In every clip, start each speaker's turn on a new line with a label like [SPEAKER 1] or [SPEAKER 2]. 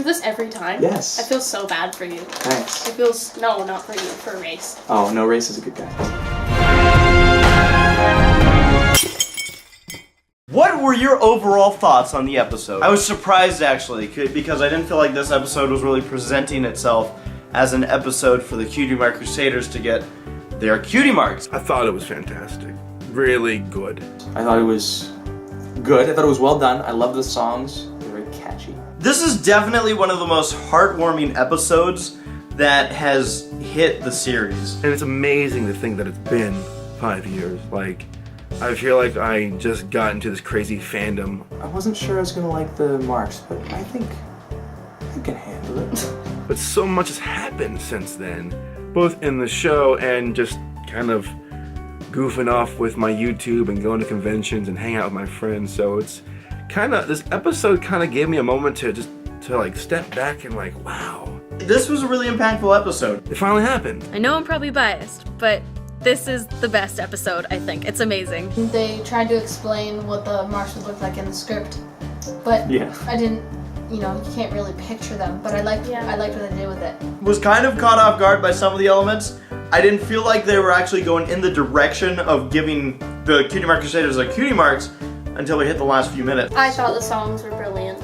[SPEAKER 1] do this every time?
[SPEAKER 2] Yes.
[SPEAKER 1] I feel so bad for you.
[SPEAKER 2] Thanks.
[SPEAKER 1] It feels... No, not for you. For Race.
[SPEAKER 2] Oh, no, Race is a good guy.
[SPEAKER 3] What were your overall thoughts on the episode? I was surprised, actually, because I didn't feel like this episode was really presenting itself as an episode for the Cutie Mark Crusaders to get their cutie marks.
[SPEAKER 4] I thought it was fantastic. Really good.
[SPEAKER 2] I thought it was good. I thought it was well done. I love the songs. They're very catchy.
[SPEAKER 3] This is definitely one of the most heartwarming episodes that has hit the series.
[SPEAKER 4] And it's amazing to think that it's been 5 years. Like, I feel like I just got into this crazy fandom.
[SPEAKER 2] I wasn't sure I was gonna like the marks, but I think I can handle it.
[SPEAKER 4] But so much has happened since then, both in the show and just kind of goofing off with my YouTube and going to conventions and hang out with my friends. So it's kind of, this episode kind of gave me a moment to like step back and like, wow.
[SPEAKER 3] This was a really impactful episode.
[SPEAKER 4] It finally happened.
[SPEAKER 5] I know I'm probably biased, but this is the best episode, I think. It's amazing.
[SPEAKER 6] They tried to explain what the marks would look like in the script, but
[SPEAKER 2] Yeah.
[SPEAKER 6] I didn't, you can't really picture them, but I liked what they did with it.
[SPEAKER 3] Was kind of caught off guard by some of the elements. I didn't feel like they were actually going in the direction of giving the Cutie Mark Crusaders like cutie marks until we hit the last few minutes.
[SPEAKER 1] I thought the songs were brilliant.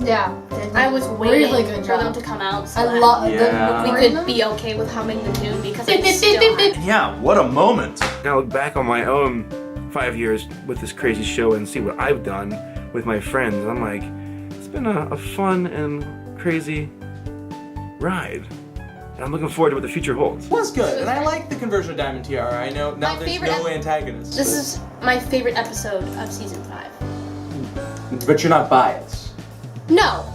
[SPEAKER 6] Yeah.
[SPEAKER 1] I was waiting
[SPEAKER 6] really good
[SPEAKER 1] for them
[SPEAKER 6] job.
[SPEAKER 1] to come out so
[SPEAKER 6] I
[SPEAKER 1] that
[SPEAKER 6] love
[SPEAKER 2] Yeah.
[SPEAKER 1] we could be okay with humming the tune because I still had
[SPEAKER 3] Yeah, what a moment.
[SPEAKER 4] Now I look back on my own 5 years with this crazy show and see what I've done with my friends. I'm like, it's been a fun and crazy ride. And I'm looking forward to what the future holds.
[SPEAKER 2] It was good, and I like the conversion of Diamond Tiara. I know now there's no antagonist.
[SPEAKER 1] This is my favorite episode of season 5.
[SPEAKER 2] But you're not biased.
[SPEAKER 1] No,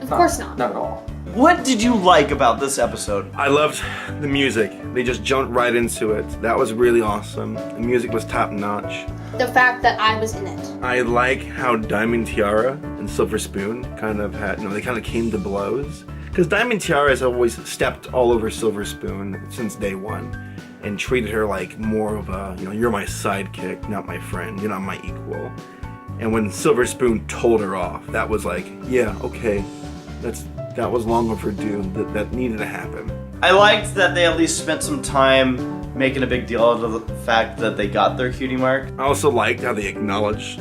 [SPEAKER 1] of course not.
[SPEAKER 2] Not at all.
[SPEAKER 3] What did you like about this episode?
[SPEAKER 4] I loved the music. They just jumped right into it. That was really awesome. The music was top notch.
[SPEAKER 1] The fact that I was in it.
[SPEAKER 4] I like how Diamond Tiara and Silver Spoon kind of had, they kind of came to blows. Because Diamond Tiara has always stepped all over Silver Spoon since day one and treated her like more of a, you're my sidekick, not my friend, you're not my equal. And when Silver Spoon told her off, that was like, yeah, okay, that was long overdue, that needed to happen.
[SPEAKER 3] I liked that they at least spent some time making a big deal out of the fact that they got their cutie mark.
[SPEAKER 4] I also liked how they acknowledged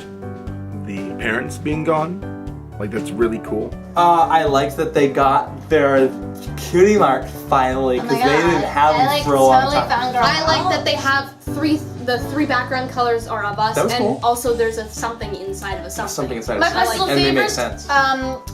[SPEAKER 4] the parents being gone. Like, that's really cool.
[SPEAKER 2] I liked that they got their cutie mark finally, because they didn't have them for a long time.
[SPEAKER 1] I like that they have the three background colors are of us,
[SPEAKER 2] That was
[SPEAKER 1] and
[SPEAKER 2] cool.
[SPEAKER 1] also there's something inside of a something.
[SPEAKER 2] Something inside
[SPEAKER 6] My
[SPEAKER 2] of us.
[SPEAKER 6] personal
[SPEAKER 2] And they
[SPEAKER 6] favorite
[SPEAKER 2] make sense.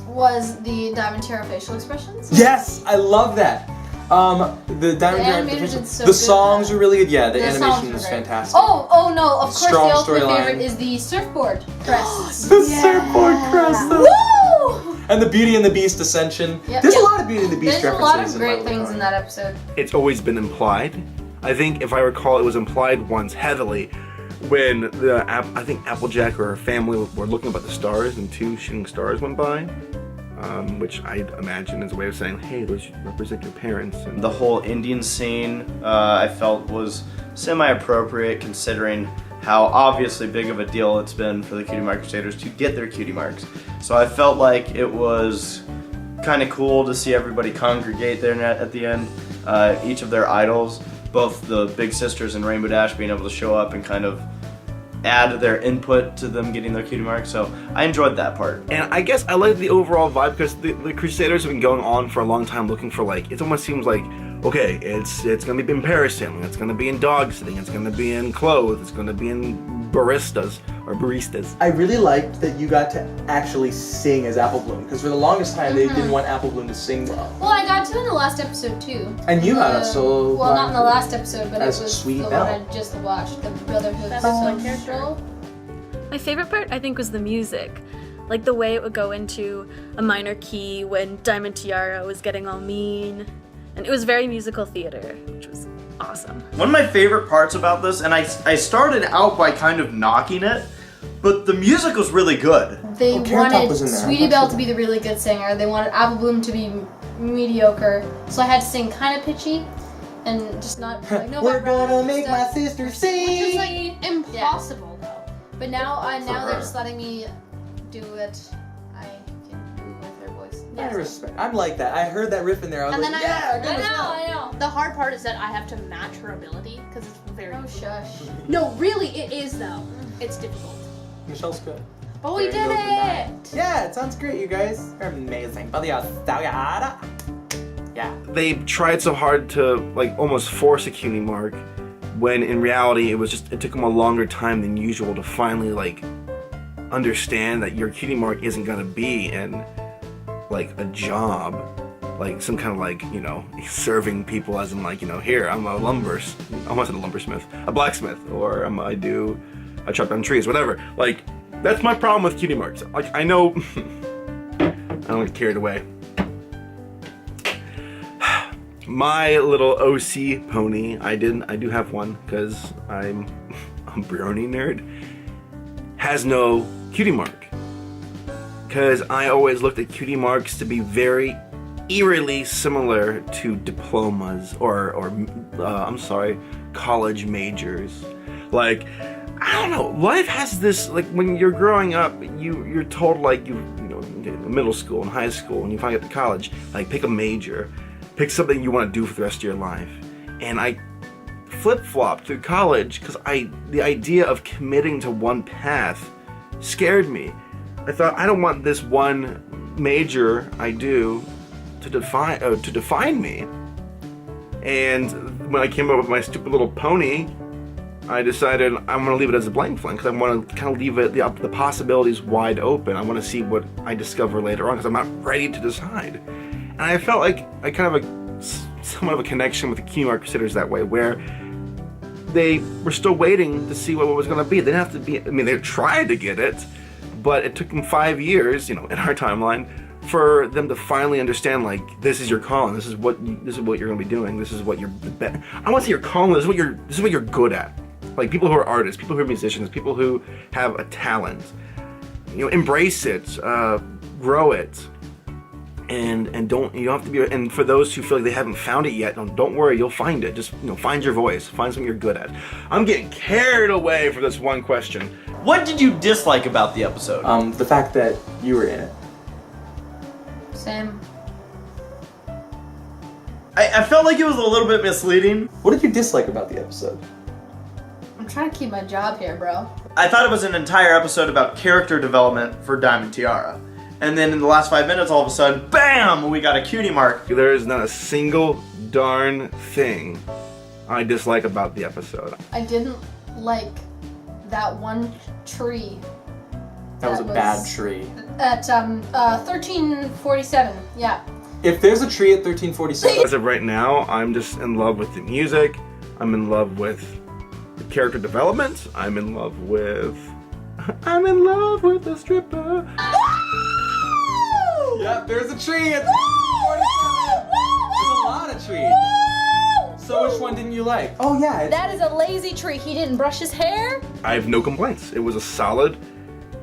[SPEAKER 6] was the Diamond Tiara facial expressions.
[SPEAKER 2] Yes, I love that. The Diamond Tiara
[SPEAKER 6] animators
[SPEAKER 2] facial-
[SPEAKER 6] did so
[SPEAKER 2] the
[SPEAKER 6] good
[SPEAKER 2] songs
[SPEAKER 6] with
[SPEAKER 2] are really good. Yeah, the
[SPEAKER 6] The songs
[SPEAKER 2] animation
[SPEAKER 6] were
[SPEAKER 2] is
[SPEAKER 6] great.
[SPEAKER 2] fantastic.
[SPEAKER 6] Oh no! Of course,
[SPEAKER 2] Strong
[SPEAKER 6] the ultimate
[SPEAKER 2] storyline.
[SPEAKER 6] favorite is the surfboard crest.
[SPEAKER 2] The surfboard crest.
[SPEAKER 6] Woo!
[SPEAKER 2] And the Beauty and the Beast ascension.
[SPEAKER 6] Yep.
[SPEAKER 2] There's a
[SPEAKER 6] Yep.
[SPEAKER 2] lot of Beauty and the Beast
[SPEAKER 6] There's a
[SPEAKER 2] references
[SPEAKER 6] lot of
[SPEAKER 2] My
[SPEAKER 6] great
[SPEAKER 2] Little
[SPEAKER 6] things
[SPEAKER 2] Pony.
[SPEAKER 6] in that episode.
[SPEAKER 4] It's always been implied. I think, if I recall, it was implied once heavily when I think Applejack or her family were looking up at the stars and 2 shooting stars went by, which I imagine is a way of saying, hey, those should represent your parents. And
[SPEAKER 3] The whole Indian scene I felt was semi-appropriate considering how obviously big of a deal it's been for the Cutie Mark Crusaders to get their cutie marks. So I felt like it was kind of cool to see everybody congregate there at the end. Each of their idols, both the Big Sisters and Rainbow Dash, being able to show up and kind of add their input to them getting their cutie marks. So I enjoyed that part.
[SPEAKER 4] And I guess I like the overall vibe because the Crusaders have been going on for a long time looking for, like, it almost seems like, okay, it's gonna be in Paris handling, it's gonna be in dog sitting, it's gonna be in clothes, it's gonna be in baristas.
[SPEAKER 2] I really liked that you got to actually sing as Apple Bloom, because for the longest time they didn't want Apple Bloom to sing well.
[SPEAKER 6] Well, I got to in the last episode too.
[SPEAKER 2] And you had a solo.
[SPEAKER 6] Well, not in the last episode, but it
[SPEAKER 2] as
[SPEAKER 6] was
[SPEAKER 2] Sweet
[SPEAKER 6] the
[SPEAKER 2] Belle.
[SPEAKER 6] one I just watched, the Brotherhood
[SPEAKER 1] That was my
[SPEAKER 6] of
[SPEAKER 1] character.
[SPEAKER 6] Soul.
[SPEAKER 5] My favorite part, I think, was the music. Like the way it would go into a minor key when Diamond Tiara was getting all mean. And it was very musical theater, which was awesome.
[SPEAKER 3] One of my favorite parts about this, and I started out by kind of knocking it, but the music was really good.
[SPEAKER 6] They
[SPEAKER 2] Oh, Carrot Top
[SPEAKER 6] wanted
[SPEAKER 2] was in there.
[SPEAKER 6] Sweetie Belle to be the really good singer. They wanted Apple Bloom to be mediocre. So I had to sing kind of pitchy and just not like no
[SPEAKER 2] We're
[SPEAKER 6] background
[SPEAKER 2] gonna make my
[SPEAKER 6] stuff.
[SPEAKER 2] sister
[SPEAKER 1] Which is
[SPEAKER 2] sing.
[SPEAKER 1] like impossible though.
[SPEAKER 6] But now
[SPEAKER 2] For
[SPEAKER 6] they're
[SPEAKER 2] her.
[SPEAKER 6] just letting me do it. I can do with her voice.
[SPEAKER 2] I respect. I'm like that. I heard that riff in there. I was
[SPEAKER 1] And
[SPEAKER 2] like,
[SPEAKER 1] then
[SPEAKER 2] yeah, good as well.
[SPEAKER 6] I know.
[SPEAKER 1] The hard part is that I have to match her ability because it's very.
[SPEAKER 6] Oh, shush.
[SPEAKER 1] No, really, it is though. It's difficult.
[SPEAKER 2] Michelle's good.
[SPEAKER 6] But we
[SPEAKER 2] There
[SPEAKER 6] did
[SPEAKER 2] goes the
[SPEAKER 6] it!
[SPEAKER 2] nine. Yeah, it sounds great, you guys. You're amazing. Yeah.
[SPEAKER 4] They tried so hard to like almost force a cutie mark, when in reality it took them a longer time than usual to finally like understand that your cutie mark isn't gonna be in like a job, like some kind of like, you know, serving people, as in like, you know, here I'm a lumbersmith, a blacksmith, or I chop down trees, whatever. Like, that's my problem with cutie marks. Like, I know I don't get carried away. My little OC pony, I do have one because I'm a Brony nerd, has no cutie mark. Because I always looked at cutie marks to be very eerily similar to diplomas or college majors. Like, I don't know, life has this, like, when you're growing up, you're told, like, you know, in middle school and high school, and you finally get to college, like, pick a major. Pick something you want to do for the rest of your life. And I flip-flopped through college because the idea of committing to one path scared me. I thought, I don't want this one major I do to define me. And when I came up with my stupid little pony, I decided I'm going to leave it as a blank flame because I want to kind of leave it the possibilities wide open. I want to see what I discover later on because I'm not ready to decide. And I felt like I kind of somewhat of a connection with the cutie mark Crusaders that way, where they were still waiting to see what it was going to be. They didn't have to be, I mean, they tried to get it, but it took them 5 years, you know, in our timeline, for them to finally understand, like, this is your calling, this is what you're going to be doing, this is what you're I want to say your calling, this is what you're good at. Like, people who are artists, people who are musicians, people who have a talent, you know, embrace it, grow it. And you don't have to be, and for those who feel like they haven't found it yet, don't worry, you'll find it. Just, you know, find your voice, find something you're good at. I'm getting carried away for this one question.
[SPEAKER 3] What did you dislike about the episode?
[SPEAKER 2] The fact that you were in it.
[SPEAKER 6] Same.
[SPEAKER 3] I felt like it was a little bit misleading.
[SPEAKER 2] What did you dislike about the episode?
[SPEAKER 6] I'm trying to keep my job here, bro.
[SPEAKER 3] I thought it was an entire episode about character development for Diamond Tiara. And then in the last 5 minutes, all of a sudden, BAM! We got a cutie mark.
[SPEAKER 4] There is not a single darn thing I dislike about the episode.
[SPEAKER 6] I didn't like that one tree.
[SPEAKER 2] That was a bad tree.
[SPEAKER 6] At 1347, yeah.
[SPEAKER 2] If there's a tree at 1347,
[SPEAKER 4] As of right now, I'm just in love with the music. I'm in love with the character development. I'm in love with the stripper.
[SPEAKER 2] yeah, there's a tree at 1347. There's a lot of trees. So which one didn't you like? Oh yeah,
[SPEAKER 6] That is a lazy tree. He didn't brush his hair.
[SPEAKER 4] I have no complaints. It was a solid,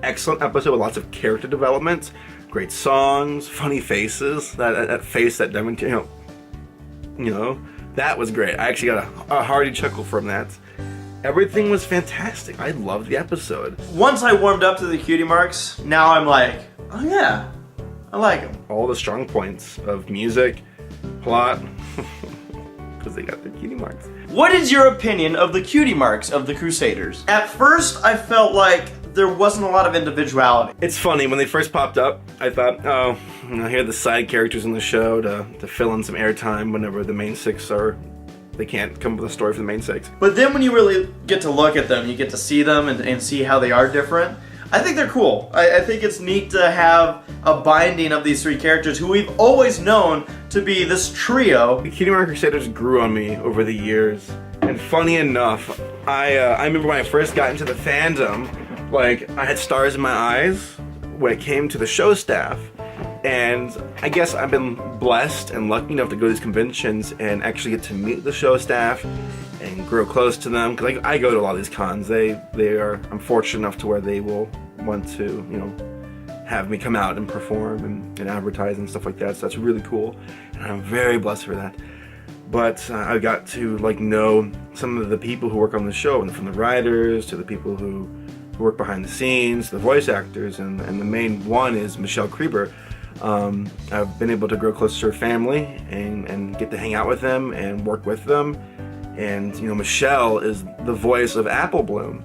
[SPEAKER 4] excellent episode with lots of character development, great songs, funny faces. That face that Diamond, you know, that was great. I actually got a hearty chuckle from that. Everything was fantastic. I loved the episode.
[SPEAKER 3] Once I warmed up to the cutie marks, now I'm like, oh yeah, I like them.
[SPEAKER 4] All the strong points of music, plot, because they got their cutie marks.
[SPEAKER 3] What is your opinion of the cutie marks of the Crusaders? At first, I felt like there wasn't a lot of individuality.
[SPEAKER 4] It's funny, when they first popped up, I thought, oh, you know, here are the side characters in the show to fill in some airtime whenever the main six they can't come up with a story for the main six.
[SPEAKER 3] But then when you really get to look at them, you get to see them and see how they are different. I think they're cool. I think it's neat to have a binding of these three characters who we've always known to be this trio.
[SPEAKER 4] The Cutie Mark Crusaders grew on me over the years. And funny enough, I remember when I first got into the fandom, like, I had stars in my eyes when it came to the show staff. And I guess I've been blessed and lucky enough to go to these conventions and actually get to meet the show staff and grow close to them. Because I go to a lot of these cons. I'm fortunate enough to where they will want to, you know, have me come out and perform and advertise and stuff like that. So that's really cool. And I'm very blessed for that. But I got to, like, know some of the people who work on the show, and from the writers to the people who work behind the scenes, the voice actors, and the main one is Michelle Creeber. I've been able to grow close to her family and get to hang out with them and work with them. And, you know, Michelle is the voice of Apple Bloom.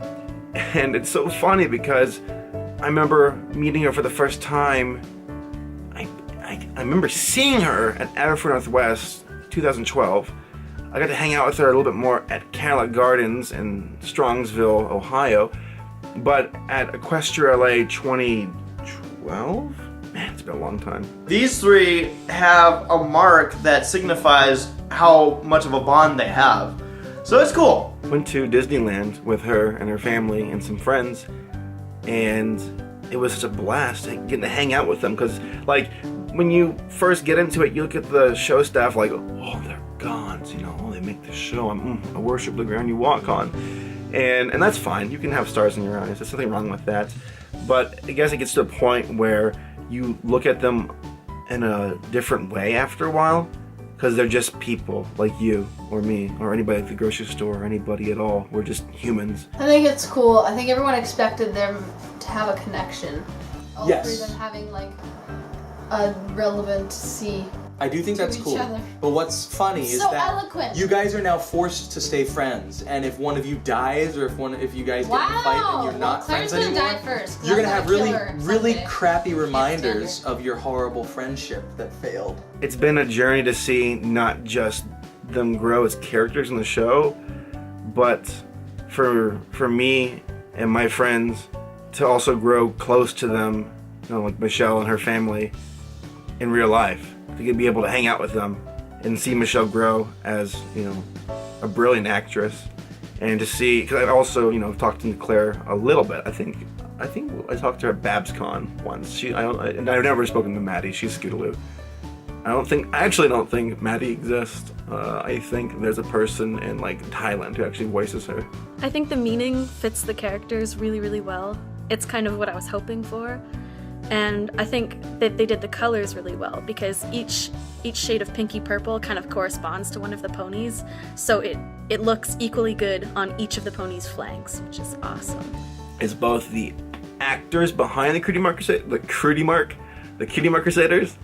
[SPEAKER 4] And it's so funny because I remember meeting her for the first time. I remember seeing her at Everford Northwest 2012. I got to hang out with her a little bit more at Cadillac Gardens in Strongsville, Ohio. But at Equestria LA 2012? Man, it's been a long time.
[SPEAKER 3] These three have a mark that signifies how much of a bond they have. So it's cool.
[SPEAKER 4] Went to Disneyland with her and her family and some friends, and it was such a blast getting to hang out with them, because like when you first get into it, you look at the show staff like, oh, they're gods, you know, oh, they make this show, I worship the ground you walk on. And that's fine, you can have stars in your eyes, there's nothing wrong with that. But I guess it gets to a point where you look at them in a different way after a while, because they're just people like you or me or anybody at the grocery store or anybody at all. We're just humans.
[SPEAKER 6] I think it's cool. I think everyone expected them to have a connection. All
[SPEAKER 2] Yes.
[SPEAKER 6] three of them having like a relevancy.
[SPEAKER 2] I do think
[SPEAKER 6] To
[SPEAKER 2] that's
[SPEAKER 6] each
[SPEAKER 2] cool.
[SPEAKER 6] other.
[SPEAKER 2] But what's funny is
[SPEAKER 6] So
[SPEAKER 2] that
[SPEAKER 6] eloquent.
[SPEAKER 2] you guys are now forced to stay friends, and if one of you dies, or if you guys get in a fight and you're not
[SPEAKER 6] Claire's
[SPEAKER 2] friends
[SPEAKER 6] gonna
[SPEAKER 2] anymore,
[SPEAKER 6] die first. 'cause
[SPEAKER 2] you're
[SPEAKER 6] I'm
[SPEAKER 2] gonna have
[SPEAKER 6] kill her
[SPEAKER 2] really
[SPEAKER 6] someday.
[SPEAKER 2] crappy
[SPEAKER 6] stand
[SPEAKER 2] reminders
[SPEAKER 6] here.
[SPEAKER 2] of your horrible friendship that failed.
[SPEAKER 4] It's been a journey to see not just them grow as characters in the show, but for me and my friends to also grow close to them, you know, like Michelle and her family in real life, to be able to hang out with them and see Michelle grow as, you know, a brilliant actress, and to see, because I also, you know, talked to Claire a little bit. I think I talked to her at BabsCon once. And I've never spoken to Maddie. She's Scootaloo. I actually don't think Maddie exists. I think there's a person in like Thailand who actually voices her.
[SPEAKER 5] I think the meaning fits the characters really, really well. It's kind of what I was hoping for. And I think that they did the colors really well, because each shade of pinky purple kind of corresponds to one of the ponies, so it looks equally good on each of the ponies' flanks, which is awesome.
[SPEAKER 4] It's both the actors behind the Cutie Mark Crusaders,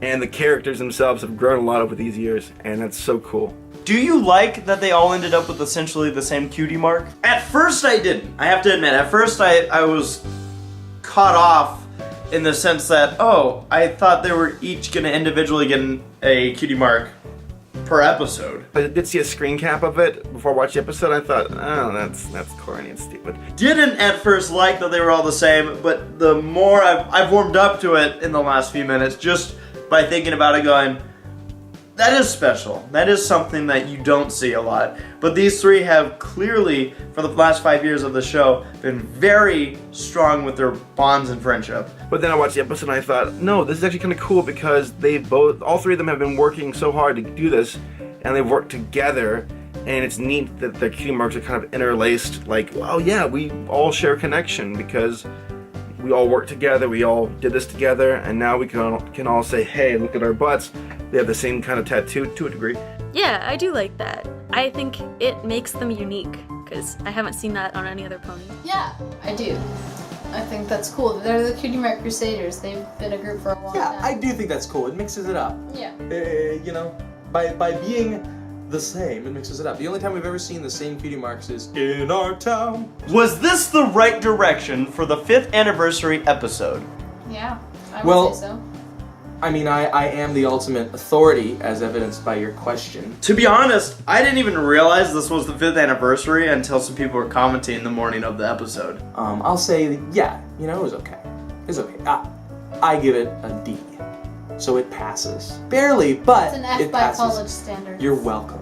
[SPEAKER 4] and the characters themselves have grown a lot over these years, and that's so cool.
[SPEAKER 3] Do you like that they all ended up with essentially the same cutie mark? At first I didn't. I have to admit, at first I was caught off in the sense that, oh, I thought they were each gonna individually get a cutie mark per episode.
[SPEAKER 4] I did see a screen cap of it before I watched the episode. I thought, oh, that's corny and stupid.
[SPEAKER 3] Didn't at first like that they were all the same, but the more I've warmed up to it in the last few minutes, just by thinking about it, going, that is special. That is something that you don't see a lot. But these three have clearly, for the last 5 years of the show, been very strong with their bonds and friendship.
[SPEAKER 4] But then I watched the episode and I thought, no, this is actually kind of cool, because all three of them have been working so hard to do this, and they've worked together, and it's neat that their cutie marks are kind of interlaced, like, oh yeah, we all share a connection, because we all worked together, we all did this together, and now we can all say, hey, look at our butts. They have the same kind of tattoo to a degree.
[SPEAKER 5] Yeah, I do like that. I think it makes them unique, because I haven't seen that on any other pony.
[SPEAKER 6] Yeah, I do. I think that's cool. They're the Cutie Mark Crusaders. They've been a group for a long
[SPEAKER 2] Yeah,
[SPEAKER 6] time.
[SPEAKER 2] I do think that's cool. It mixes it up.
[SPEAKER 6] Yeah.
[SPEAKER 2] You know, by being the same, it mixes it up. The only time we've ever seen the same cutie marks is in our town.
[SPEAKER 3] Was this the right direction for the 5th anniversary episode?
[SPEAKER 6] Yeah, I would
[SPEAKER 2] Well-
[SPEAKER 6] say so.
[SPEAKER 2] I mean, I am the ultimate authority, as evidenced by your question.
[SPEAKER 3] To be honest, I didn't even realize this was the 5th anniversary until some people were commenting the morning of the episode.
[SPEAKER 2] I'll say, yeah, you know, it was okay. It's okay. I give it a D. So it passes. Barely, but
[SPEAKER 6] It's an F
[SPEAKER 2] it
[SPEAKER 6] by
[SPEAKER 2] passes.
[SPEAKER 6] college standards.
[SPEAKER 2] You're welcome.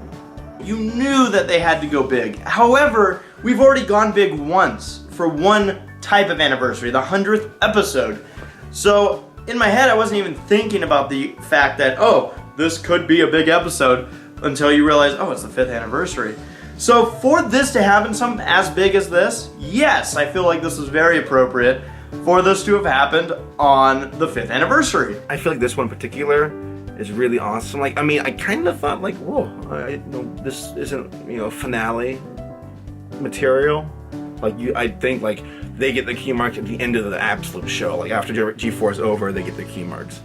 [SPEAKER 3] You knew that they had to go big. However, we've already gone big once for one type of anniversary, the 100th episode. So in my head, I wasn't even thinking about the fact that, oh, this could be a big episode, until you realize, oh, it's the 5th anniversary. So for this to happen, something as big as this, yes, I feel like this is very appropriate for this to have happened on the 5th anniversary.
[SPEAKER 4] I feel like this one in particular is really awesome. Like, I mean, I kind of thought, like, whoa, this isn't, finale material. Like, I think, like, they get the key marks at the end of the absolute show. Like, after G4 is over, they get the key marks.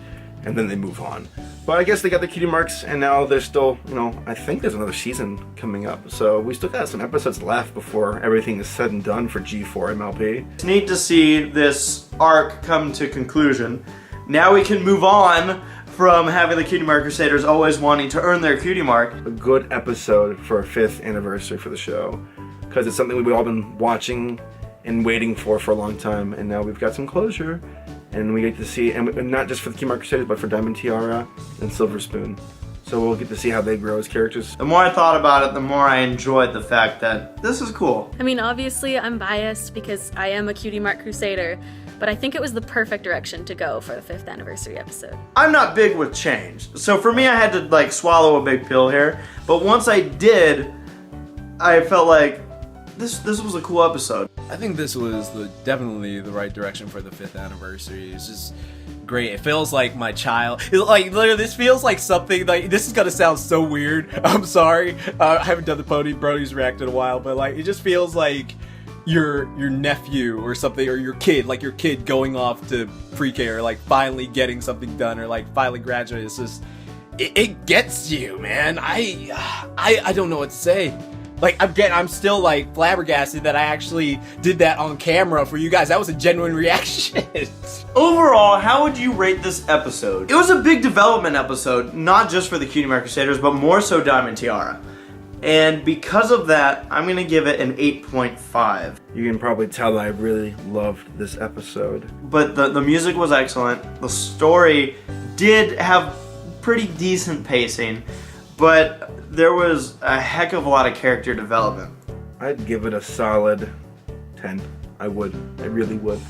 [SPEAKER 4] and then they move on. But I guess they got the cutie marks, and now they're still, I think there's another season coming up. So we still got some episodes left before everything is said and done for G4 MLP.
[SPEAKER 3] It's neat to see this arc come to conclusion. Now we can move on from having the Cutie Mark Crusaders always wanting to earn their cutie mark.
[SPEAKER 4] A good episode for our 5th anniversary for the show, because it's something we've all been watching and waiting for a long time, and now we've got some closure. And we get to see, and not just for the Cutie Mark Crusaders, but for Diamond Tiara and Silver Spoon. So we'll get to see how they grow as characters.
[SPEAKER 3] The more I thought about it, the more I enjoyed the fact that this is cool.
[SPEAKER 5] I mean, obviously I'm biased because I am a Cutie Mark Crusader, but I think it was the perfect direction to go for the 5th anniversary episode.
[SPEAKER 3] I'm not big with change, so for me I had to swallow a big pill here, but once I did, I felt like this was a cool episode.
[SPEAKER 7] I think this was definitely the right direction for the 5th anniversary. It's just great. It feels like my child. Literally, this feels like something. This is gonna sound so weird. I'm sorry. I haven't done the Bronies react in a while, but it just feels like your nephew or something, or your kid going off to pre-K, or finally getting something done, or finally graduating. It's just it gets you, man. I don't know what to say. I'm still flabbergasted that I actually did that on camera for you guys. That was a genuine reaction.
[SPEAKER 3] Overall, how would you rate this episode? It was a big development episode, not just for the Cutie Mark Crusaders, but more so Diamond Tiara. And because of that, I'm gonna give it an 8.5.
[SPEAKER 4] You can probably tell that I really loved this episode.
[SPEAKER 3] But the music was excellent. The story did have pretty decent pacing, but there was a heck of a lot of character development.
[SPEAKER 4] I'd give it a solid 10. I would. I really would.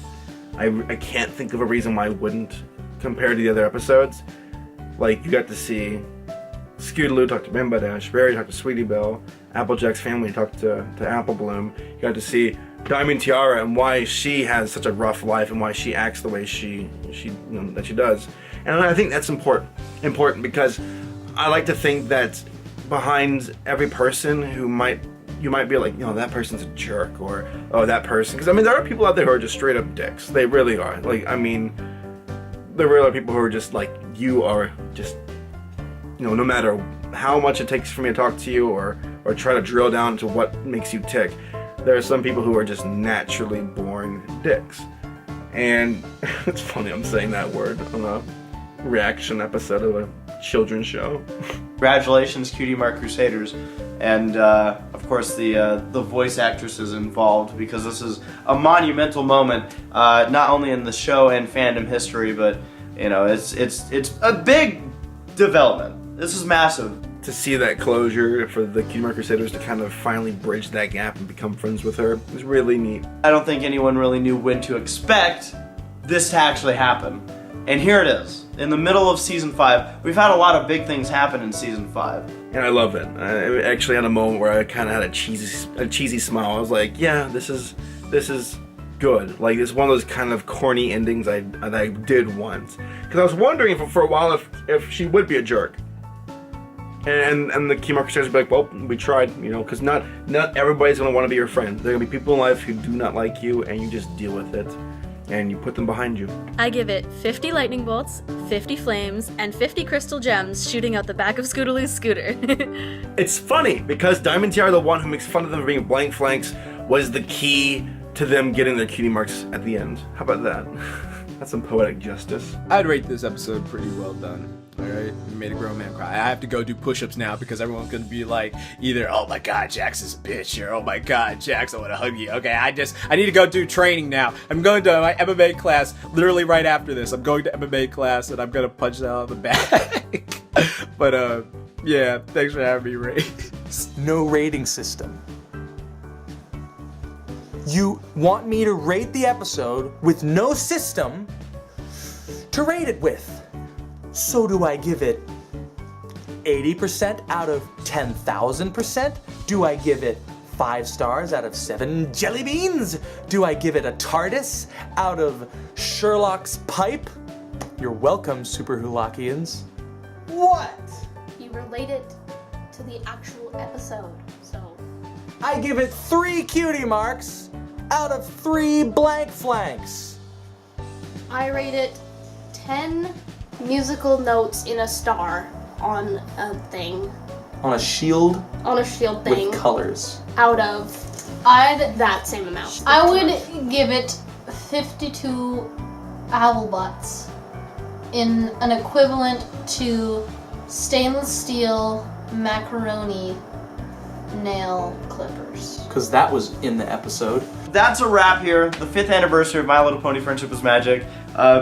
[SPEAKER 4] I can't think of a reason why I wouldn't compared to the other episodes. You got to see Scootaloo talk to Bimba Dash, Barry talk to Sweetie Belle, Applejack's family talk to Apple Bloom. You got to see Diamond Tiara and why she has such a rough life and why she acts the way that she does. And I think that's important because I like to think that behind every person you might be like, that person's a jerk, or that person, because there are people out there who are just straight up dicks. They really are. There really are people who are just you are just, no matter how much it takes for me to talk to you or try to drill down to what makes you tick, there are some people who are just naturally born dicks. And it's funny I'm saying that word on a reaction episode of a children's show.
[SPEAKER 3] Congratulations, Cutie Mark Crusaders, and of course the voice actresses involved, because this is a monumental moment, not only in the show and fandom history, but it's a big development. This is massive.
[SPEAKER 4] To see that closure for the Cutie Mark Crusaders to kind of finally bridge that gap and become friends with her is really neat.
[SPEAKER 3] I don't think anyone really knew when to expect this to actually happen. And here it is, in the middle of Season 5. We've had a lot of big things happen in Season 5.
[SPEAKER 4] And I love it. I actually had a moment where I kind of had a cheesy smile. I was like, yeah, this is good. It's one of those kind of corny endings that I did once. Because I was wondering for a while if she would be a jerk. And the Cutie Mark Crusaders would be like, well, we tried, because not everybody's going to want to be your friend. There are going to be people in life who do not like you, and you just deal with it. And you put them behind you.
[SPEAKER 5] I give it 50 lightning bolts, 50 flames, and 50 crystal gems shooting out the back of Scootaloo's scooter.
[SPEAKER 4] It's funny, because Diamond Tiara, the one who makes fun of them for being blank flanks, was the key to them getting their cutie marks at the end. How about that? That's some poetic justice.
[SPEAKER 7] I'd rate this episode pretty well done. Alright, you made a grown man cry. I have to go do push-ups now because everyone's gonna be either, oh my god, Jax is a bitch, or oh my god, Jax, I wanna hug you. Okay, I need to go do training now. I'm going to my MMA class literally right after this. I'm going to MMA class and I'm gonna punch that out of the back. But, yeah, thanks for having me, Ray.
[SPEAKER 2] No rating system. You want me to rate the episode with no system to rate it with. So do I give it 80% out of 10,000%? Do I give it 5 stars out of 7 jelly beans? Do I give it a TARDIS out of Sherlock's pipe? You're welcome, Super Hulakians. What?
[SPEAKER 1] You relate it to the actual episode, so.
[SPEAKER 2] I give it 3 cutie marks out of 3 blank flanks.
[SPEAKER 1] I rate it 10 musical notes in a star on a thing,
[SPEAKER 2] On a shield
[SPEAKER 1] on a shield thing,
[SPEAKER 2] with colors.
[SPEAKER 1] out of that same amount.
[SPEAKER 6] I would give it 52 owl butts in an equivalent to stainless steel macaroni nail clippers.
[SPEAKER 2] Because that was in the episode.
[SPEAKER 3] That's a wrap here. The 5th anniversary of My Little Pony Friendship is Magic.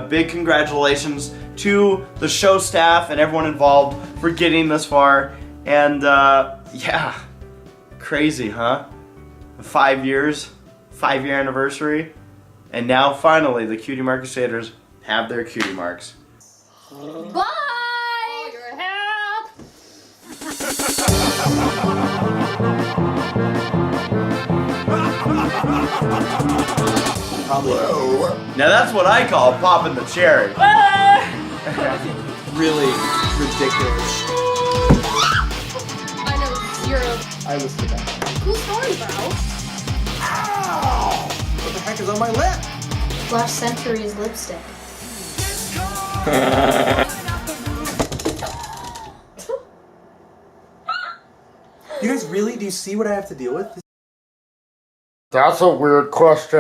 [SPEAKER 3] Big congratulations to the show staff and everyone involved for getting this far. And yeah, crazy, huh? 5 years, 5-year anniversary. And now finally the Cutie Mark Crusaders have their cutie marks.
[SPEAKER 6] Bye!
[SPEAKER 1] Your help!
[SPEAKER 3] Now that's what I call popping the cherry.
[SPEAKER 2] Really ridiculous.
[SPEAKER 1] I know you're
[SPEAKER 2] I was the best.
[SPEAKER 1] cool story, bro.
[SPEAKER 2] Ow! What the heck is on my lip?
[SPEAKER 6] Last century's lipstick.
[SPEAKER 2] You guys really? Do you see what I have to deal with?
[SPEAKER 8] That's a weird question.